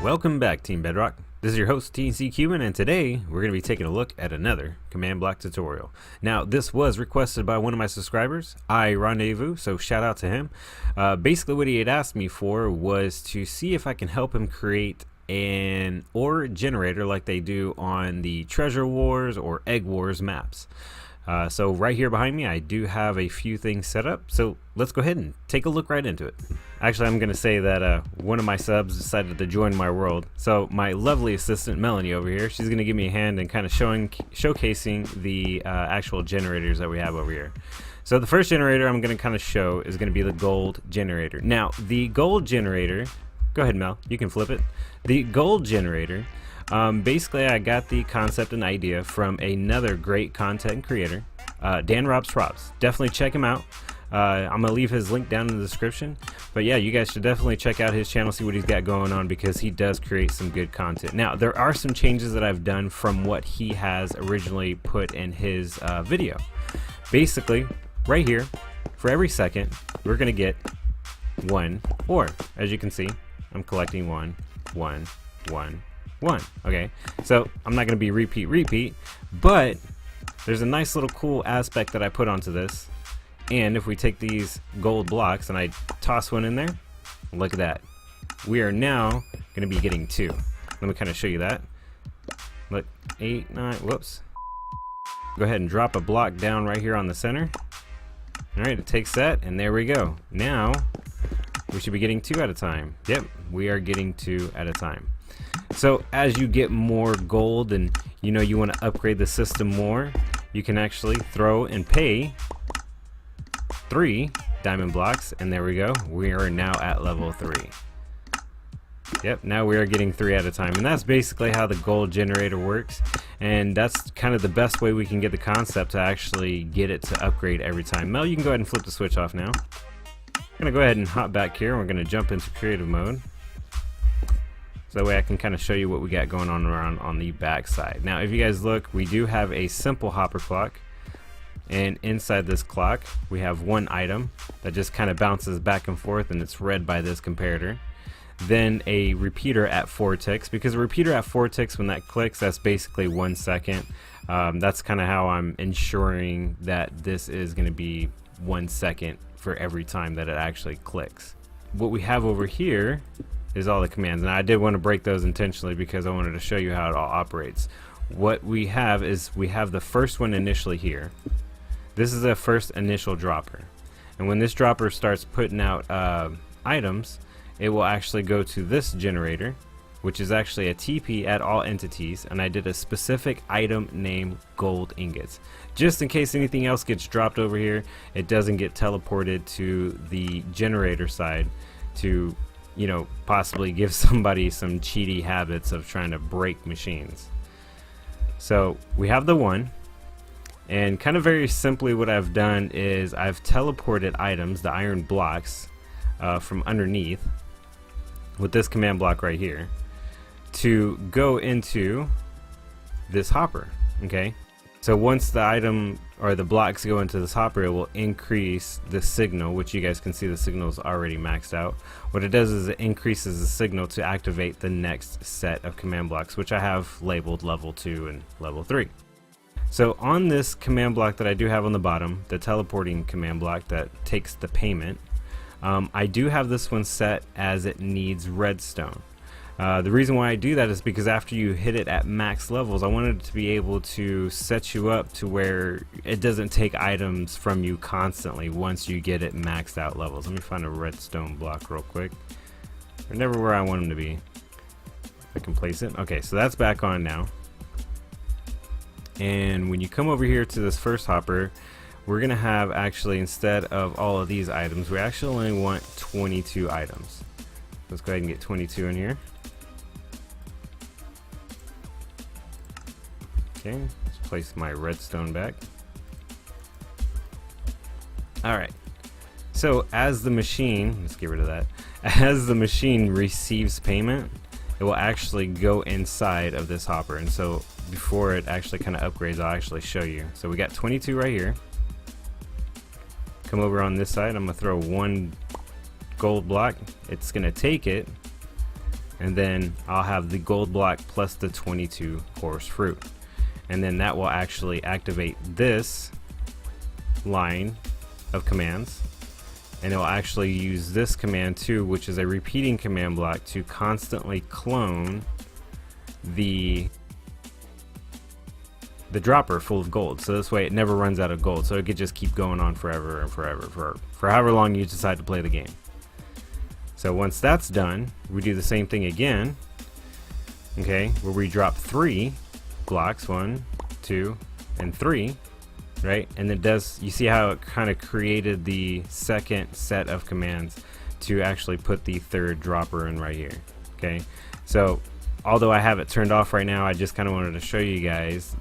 Welcome back, Team Bedrock. This is your host, TNC Cuban, and today we're going to be taking a look at another command block tutorial. Now, this was requested by one of my subscribers, I Rendezvous, so shout out to him. Basically, what he had asked me for was to see if I can help him create an ore generator like they do on the Treasure Wars or Egg Wars maps. So right here behind me, I do have a few things set up, so let's go ahead and take a look right into it. Actually, I'm going to say that one of my subs decided to join my world. So my lovely assistant, Melanie, over here, she's going to give me a hand and kind of showcasing the actual generators that we have over here. So the first generator I'm going to kind of show is going to be the gold generator. Now, the gold generator, go ahead, Mel, you can flip it. The gold generator, basically I got the concept and idea from another great content creator, Dan Robs. Definitely check him out. I'm gonna leave his link down in the description, but yeah, you guys should definitely check out his channel, see what he's got going on, because he does create some good content. Now, there are some changes that I've done from what he has originally put in his video. Basically, right here, for every second, we're gonna get one ore. As you can see, I'm collecting one. Okay, so I'm not gonna be repeat, but there's a nice little cool aspect that I put onto this. And if we take these gold blocks and I toss one in there, look at that. We are now going to be getting two. Let me kind of show you that. Look, 8, 9, whoops. Go ahead and drop a block down right here on the center. Alright, it takes that, and there we go. Now, we should be getting 2 at a time. Yep, we are getting 2 at a time. So, as you get more gold and you want to upgrade the system more, you can actually throw and pay 3 diamond blocks, and there we go. We are now at level 3. Yep, now we are getting 3 at a time, and that's basically how the gold generator works, and that's kind of the best way we can get the concept to actually get it to upgrade every time. Mel, you can go ahead and flip the switch off now. I'm gonna go ahead and hop back here, and we're gonna jump into creative mode, so that way I can kind of show you what we got going on around on the back side. Now, if you guys look, we do have a simple hopper clock. And inside this clock, we have one item that just kind of bounces back and forth, and it's read by this comparator. Then a repeater at 4 ticks, because a repeater at 4 ticks, when that clicks, that's basically 1 second. That's kind of how I'm ensuring that this is going to be 1 second for every time that it actually clicks. What we have over here is all the commands, and I did want to break those intentionally because I wanted to show you how it all operates. What we have is we have the first one initially here. This is the first initial dropper, and when this dropper starts putting out items, it will actually go to this generator, which is actually a TP at all entities, and I did a specific item name gold ingots, just in case anything else gets dropped over here, it doesn't get teleported to the generator side to possibly give somebody some cheaty habits of trying to break machines. So we have the one. And kind of very simply what I've done is I've teleported items, the iron blocks, from underneath with this command block right here to go into this hopper. Okay, so once the item or the blocks go into this hopper, it will increase the signal, which you guys can see the signal is already maxed out. What it does is it increases the signal to activate the next set of command blocks, which I have labeled level 2 and level 3. So on this command block that I do have on the bottom, the teleporting command block that takes the payment, I do have this one set as it needs redstone. The reason why I do that is because after you hit it at max levels, I wanted it to be able to set you up to where it doesn't take items from you constantly once you get it maxed out levels. Let me find a redstone block real quick. They're never where I want them to be. I can place it. Okay, so that's back on now. And when you come over here to this first hopper, we're gonna have actually, instead of all of these items, we actually only want 22 items. Let's go ahead and get 22 in here. Okay, let's place my redstone back. Alright, so as the machine, let's get rid of that, as the machine receives payment, it will actually go inside of this hopper. And so before it actually kind of upgrades, I'll actually show you. So we got 22 right here. Come over on this side, I'm gonna throw one gold block. It's gonna take it, and then I'll have the gold block plus the 22 coarse fruit, and then that will actually activate this line of commands, and it will actually use this command too, which is a repeating command block to constantly clone the dropper full of gold, so this way it never runs out of gold, so it could just keep going on forever and forever for however long you decide to play the game. So once that's done, we do the same thing again, okay, where we drop 3 blocks, 1, 2, and 3, right? And it does, you see how it kind of created the second set of commands to actually put the third dropper in right here, okay? So although I have it turned off right now, I just kind of wanted to show you guys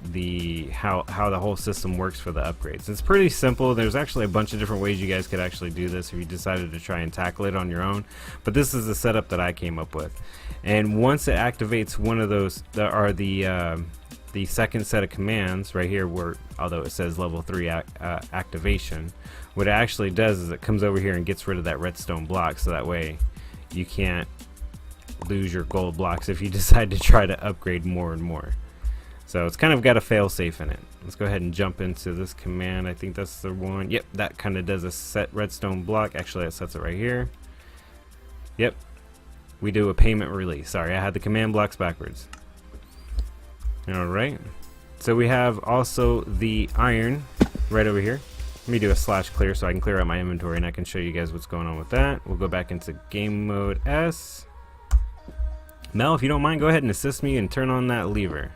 how the whole system works for the upgrades. It's pretty simple. There's actually a bunch of different ways you guys could actually do this if you decided to try and tackle it on your own, but this is the setup that I came up with. And once it activates one of those, the second set of commands right here, where although it says level 3 activation, what it actually does is it comes over here and gets rid of that redstone block, so that way you can't lose your gold blocks if you decide to try to upgrade more and more. So it's kind of got a fail safe in it. Let's go ahead and jump into this command. I think that's the one. Yep, that kind of does a set redstone block. Actually, that sets it right here. Yep, we do a payment release. Sorry, I had the command blocks backwards. Alright, so we have also the iron right over here. Let me do a /clear so I can clear out my inventory and I can show you guys what's going on with that. We'll go back into game mode S. Mel, if you don't mind, go ahead and assist me and turn on that lever.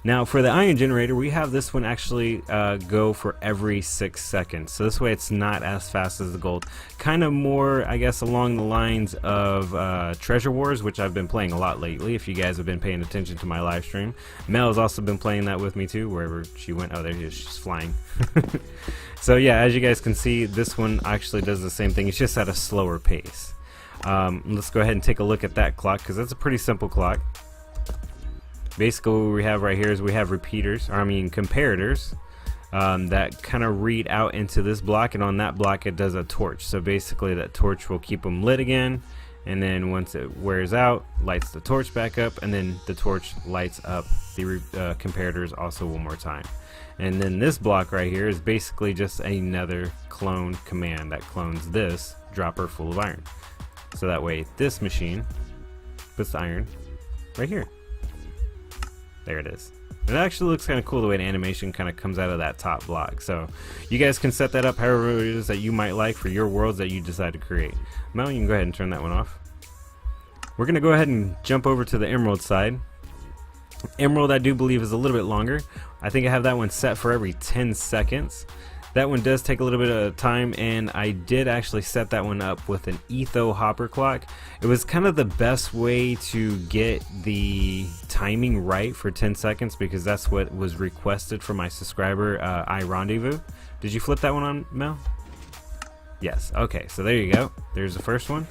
Now for the iron generator, we have this one actually go for every 6 seconds. So this way it's not as fast as the gold. Kind of more, I guess, along the lines of Treasure Wars, which I've been playing a lot lately, if you guys have been paying attention to my live stream. Mel has also been playing that with me too, wherever she went. Oh, there she is, she's flying. So yeah, as you guys can see, this one actually does the same thing. It's just at a slower pace. Let's go ahead and take a look at that clock, because that's a pretty simple clock. Basically what we have right here is we have repeaters, or I mean comparators, that kind of read out into this block, and on that block it does a torch. So basically that torch will keep them lit again, and then once it wears out, lights the torch back up, and then the torch lights up the comparators also one more time. And then this block right here is basically just another clone command that clones this dropper full of iron. So that way this machine puts the iron right here. There it is. It actually looks kind of cool the way the animation kind of comes out of that top block. So you guys can set that up however it is that you might like for your worlds that you decide to create. Mel, you can go ahead and turn that one off. We're going to go ahead and jump over to the emerald side. Emerald, I do believe, is a little bit longer. I think I have that one set for every 10 seconds. That one does take a little bit of time, and I did actually set that one up with an etho hopper clock. It was kind of the best way to get the timing right for 10 seconds, because that's what was requested from my subscriber, I Rendezvous. Did you flip that one on, Mel? Yes. Okay, so there you go. There's the first one.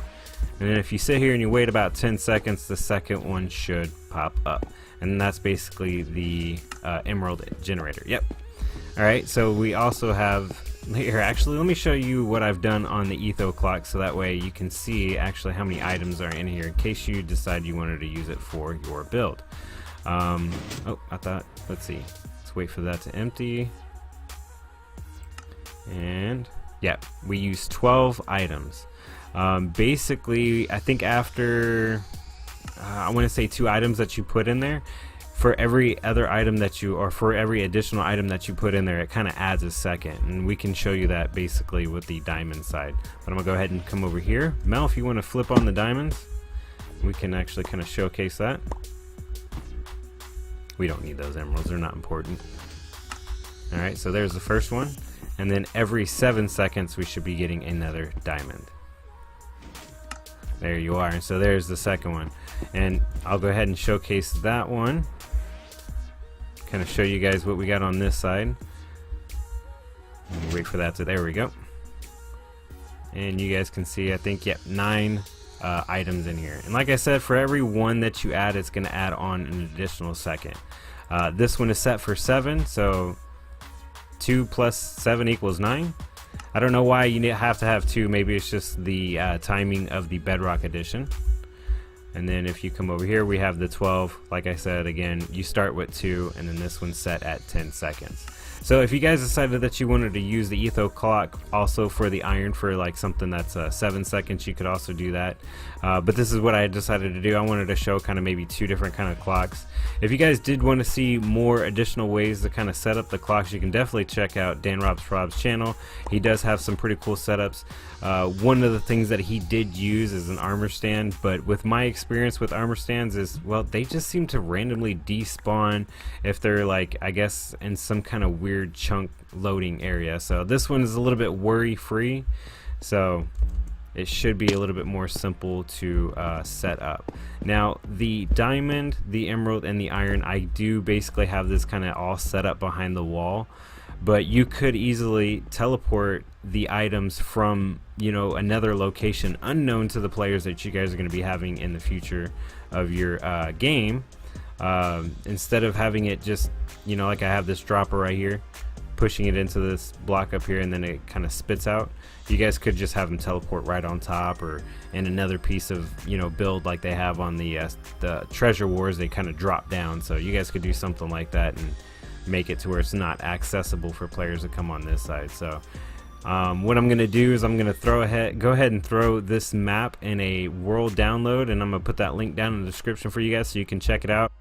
And then if you sit here and you wait about 10 seconds, the second one should pop up. And that's basically the emerald generator. Yep. Alright, so we also have here, actually let me show you what I've done on the etho clock, so that way you can see actually how many items are in here in case you decide you wanted to use it for your build. Oh, I thought, let's see, let's wait for that to empty. And yeah, we use 12 items. Basically, I think after I want to say 2 items that you put in there, for every other item that you, or for every additional item that you put in there, it kind of adds a second, and we can show you that basically with the diamond side. But I'm gonna go ahead and come over here. Mel, if you want to flip on the diamonds, we can actually kind of showcase that. We don't need those emeralds, they're not important. Alright, so there's the first one, and then every 7 seconds we should be getting another diamond. There you are, and so there's the second one. And I'll go ahead and showcase that one. Kind of show you guys what we got on this side. Wait for that to, there we go. And you guys can see, I think, yep, 9 items in here. And like I said, for every one that you add, it's going to add on an additional second. This one is set for 7, so 2 plus 7 equals 9. I don't know why you have to have 2. Maybe it's just the timing of the Bedrock edition. And then if you come over here, we have the 12. Like I said, again, you start with 2, and then this one's set at 10 seconds. So if you guys decided that you wanted to use the etho clock also for the iron for like something that's 7 seconds, you could also do that. But this is what I decided to do. I wanted to show kind of maybe 2 different kind of clocks. If you guys did want to see more additional ways to kind of set up the clocks, you can definitely check out Dan Rob's channel. He does have some pretty cool setups. One of the things that he did use is an armor stand, but with my experience with armor stands is, well, they just seem to randomly despawn if they're like, I guess, in some kind of weird chunk loading area. So this one is a little bit worry free, so it should be a little bit more simple to set up. Now the diamond, the emerald, and the iron, I do basically have this kind of all set up behind the wall, but you could easily teleport the items from, you know, another location unknown to the players that you guys are going to be having in the future of your game. Instead of having it just, you know, like I have this dropper right here, pushing it into this block up here, and then it kind of spits out. You guys could just have them teleport right on top, or in another piece of, you know, build like they have on the treasure wars, they kind of drop down. So you guys could do something like that and make it to where it's not accessible for players to come on this side. So what I'm gonna do is I'm gonna go ahead and throw this map in a world download, and I'm gonna put that link down in the description for you guys so you can check it out.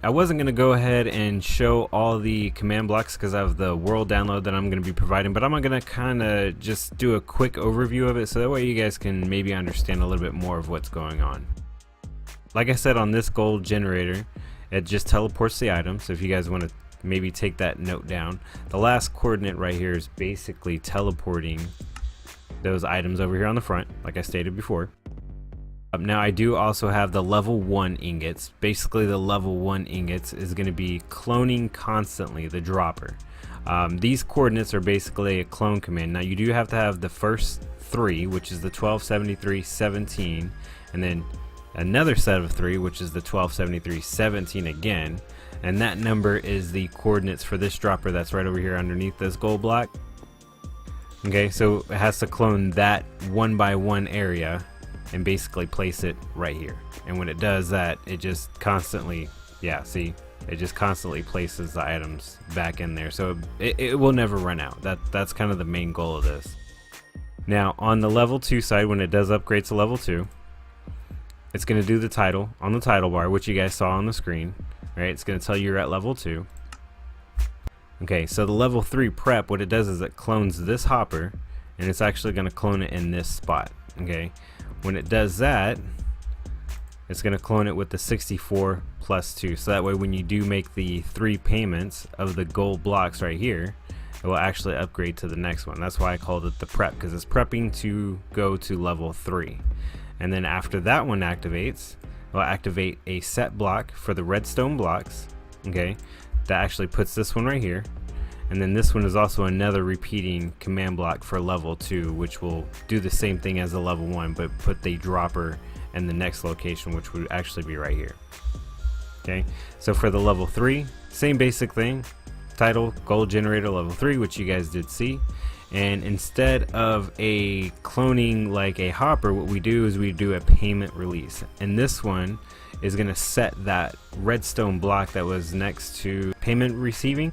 I wasn't going to go ahead and show all the command blocks because of the world download that I'm going to be providing, but I'm going to kind of just do a quick overview of it so that way you guys can maybe understand a little bit more of what's going on. Like I said, on this gold generator, it just teleports the items. So if you guys want to maybe take that note down, the last coordinate right here is basically teleporting those items over here on the front, like I stated before. Now I do also have the level 1 ingots. Basically the level 1 ingots is going to be cloning constantly the dropper. These coordinates are basically a clone command. Now you do have to have the first 3, which is the 12, 73, 17, and then another set of 3, which is the 12, 73, 17 again, and that number is the coordinates for this dropper that's right over here underneath this gold block. Okay, so it has to clone that 1 by 1 area and basically place it right here, and when it does that, it just constantly, yeah, see, it just constantly places the items back in there, so it will never run out. That's kind of the main goal of this. Now on the level 2 side, when it does upgrade to level 2, it's going to do the title on the title bar, which you guys saw on the screen, right? It's going to tell you you're at level 2. Okay, so the level 3 prep, what it does is it clones this hopper, and it's actually going to clone it in this spot. Okay, when it does that, it's going to clone it with the 64 plus 2, so that way when you do make the 3 payments of the gold blocks right here, it will actually upgrade to the next one. That's why I called it the prep, because it's prepping to go to level 3. And then after that one activates, it will activate a set block for the redstone blocks. Okay, that actually puts this one right here. And then this one is also another repeating command block for level 2, which will do the same thing as the level 1, but put the dropper in the next location, which would actually be right here. Okay, so for the level 3, same basic thing, title, gold generator level 3, which you guys did see. And instead of a cloning like a hopper, what we do is we do a payment release, and this one is going to set that redstone block that was next to payment receiving,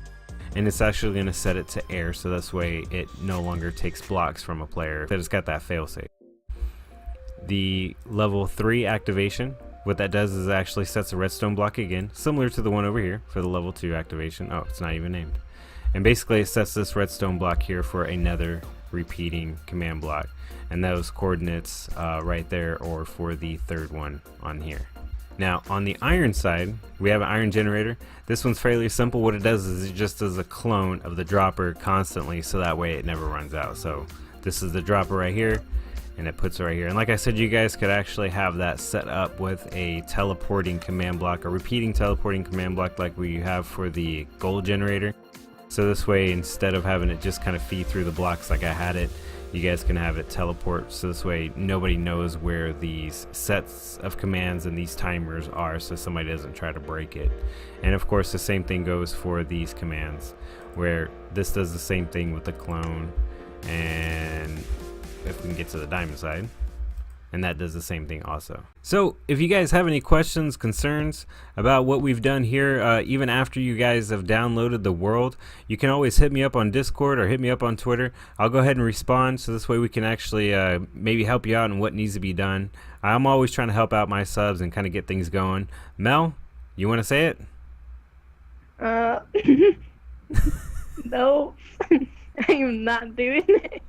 and it's actually going to set it to air, so this way it no longer takes blocks from a player. That it's got that failsafe. The level 3 activation, what that does is it actually sets a redstone block again, similar to the one over here for the level 2 activation. Oh, it's not even named. And basically it sets this redstone block here for another repeating command block, and those coordinates right there or for the third one on here. Now on the iron side, we have an iron generator. This one's fairly simple. What it does is it just does a clone of the dropper constantly, so that way it never runs out. So this is the dropper right here, and it puts it right here. And like I said, you guys could actually have that set up with a teleporting command block, a repeating teleporting command block like we have for the gold generator. So this way, instead of having it just kind of feed through the blocks like I had it, you guys can have it teleport, so this way nobody knows where these sets of commands and these timers are, so somebody doesn't try to break it. And of course the same thing goes for these commands, where this does the same thing with the clone. And if we can get to the diamond side, and that does the same thing also. So if you guys have any questions, concerns about what we've done here, even after you guys have downloaded the world, you can always hit me up on Discord or hit me up on Twitter. I'll go ahead and respond, so this way we can actually maybe help you out on what needs to be done. I'm always trying to help out my subs and kind of get things going. Mel, you want to say it? No, I am not doing it.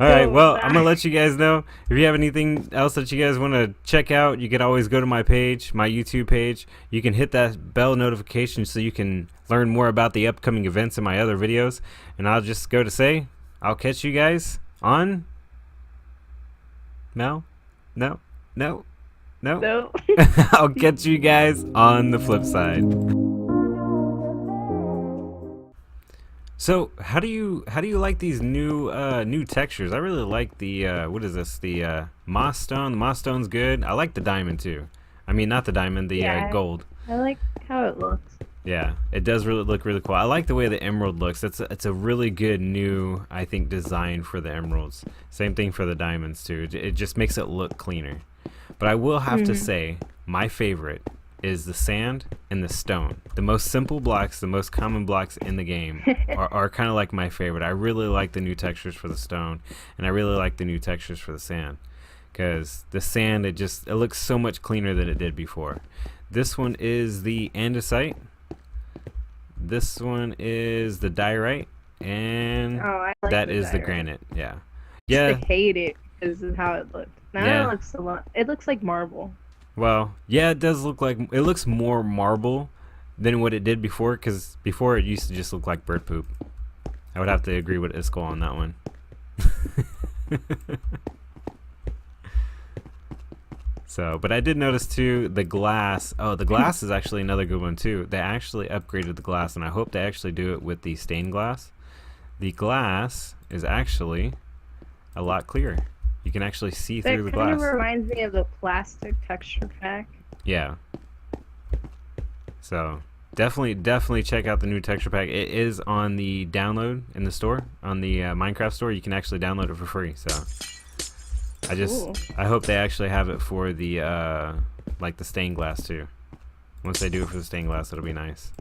Alright, well, I'm going to let you guys know. If you have anything else that you guys want to check out, you can always go to my page, my YouTube page. You can hit that bell notification so you can learn more about the upcoming events in my other videos. And I'll just go to say, I'll catch you guys on... No? No? No? No? No. I'll catch you guys on the flip side. So how do you like these new textures? I really like the what is this? The moss stone. The moss stone's good. I like the diamond too. I mean, not the diamond, the gold. I like how it looks. Yeah, it does really look really cool. I like the way the emerald looks. It's a really good new, I think, design for the emeralds. Same thing for the diamonds too. It just makes it look cleaner. But I will have to say, my favorite is the sand and the stone. The most simple blocks, the most common blocks in the game are kind of like my favorite. I really like the new textures for the stone, and I really like the new textures for the sand, because the sand, it looks so much cleaner than it did before. This one is the andesite. This one is the diorite, and that is the granite. Yeah. I hate it because of how it looked. Now it looks a lot. It looks like marble. Well, yeah, it does look like, it looks more marble than what it did before, because before it used to just look like bird poop. I would have to agree with Iskall on that one. So, but I did notice too, the glass. Oh, the glass is actually another good one too. They actually upgraded the glass, and I hope they actually do it with the stained glass. The glass is actually a lot clearer. You can actually see through the glass. That kind of reminds me of the plastic texture pack. Yeah. So definitely check out the new texture pack. It is on the download in the store, on the MikedCraft store. You can actually download it for free. So I hope they actually have it for the like the stained glass too. Once they do it for the stained glass, it'll be nice.